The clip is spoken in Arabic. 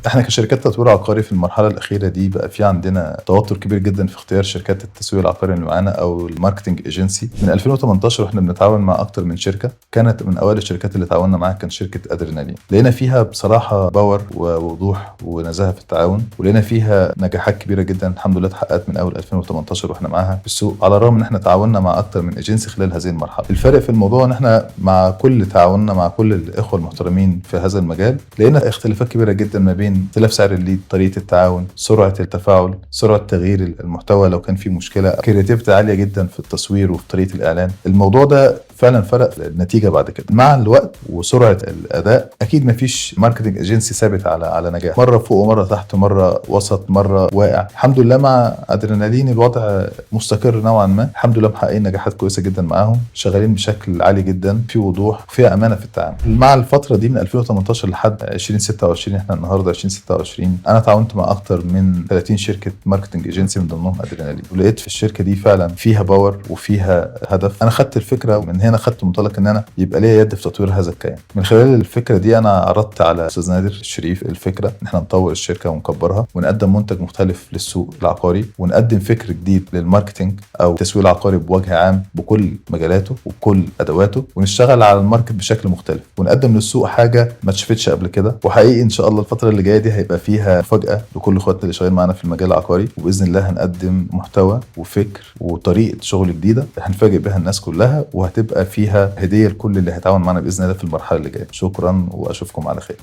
احنا كشركات تطوير عقاري في المرحله الاخيره دي بقى في عندنا توتر كبير جدا في اختيار شركات التسويق العقاري اللي معانا او الماركتنج ايجنسي. من 2018 واحنا بنتعاون مع اكتر من شركه، كانت من اوائل الشركات اللي تعاوننا معاها كان شركه ادرينالين. لقينا فيها بصراحه باور ووضوح ونزاهه في التعاون، ولقينا فيها نجاحات كبيره جدا الحمد لله اتحققت من اول 2018 واحنا معاها في السوق، على الرغم ان احنا تعاوننا مع اكتر من ايجنسي خلال هذه المرحله. الفرق في الموضوع ان احنا مع كل تعاوننا مع كل الاخوه المحترمين في هذا المجال لقينا اختلافات كبيره جدا ما بين اختلاف سعر الليد، طريقه التعاون، سرعه التفاعل، سرعه تغيير المحتوى لو كان في مشكله، كرياتيفيتي عاليه جدا في التصوير وفي طريقه الاعلان. الموضوع ده فعلا فرق النتيجه بعد كده مع الوقت وسرعه الاداء. اكيد مفيش ماركتنج ايجنسي ثابت على نجاح، مره فوق ومره تحت، مره وسط مره واقع. الحمد لله مع ادرينالين الوضع مستقر نوعا ما، الحمد لله محققين نجاحات كويسه جدا معاهم، شغالين بشكل عالي جدا في وضوح وفيها امانه في التعامل. مع الفتره دي من 2018 لحد 2026، احنا النهارده 2026، انا تعاونت مع اكتر من 30 شركه ماركتنج ايجنسي من ضمنهم ادرينالين، ولقيت في الشركه دي فعلا فيها باور وفيها هدف. انا خدت الفكره من هنا، خدت منطلق ان انا يبقى ليا يد في تطوير هذا الكيان. من خلال الفكره دي انا عرضت على استاذ نادر الشريف الفكره ان احنا نطور الشركه ونكبرها ونقدم منتج مختلف للسوق العقاري، ونقدم فكر جديد للماركتنج او التسويق العقاري بوجه عام بكل مجالاته وبكل ادواته، ونشتغل على الماركت بشكل مختلف، ونقدم للسوق حاجه ما اتشافتش قبل كده. وحقيقي ان شاء الله الفتره اللي جايه دي هيبقى فيها مفاجاه لكل اخواتنا اللي شغالين معانا في المجال العقاري، وباذن الله هنقدم محتوى وفكر وطريقه شغل جديده هنفاجئ بها الناس كلها، وهتبقى فيها هديه لكل اللي هيتعاون معنا باذن الله في المرحله اللي جايه. شكرا واشوفكم على خير.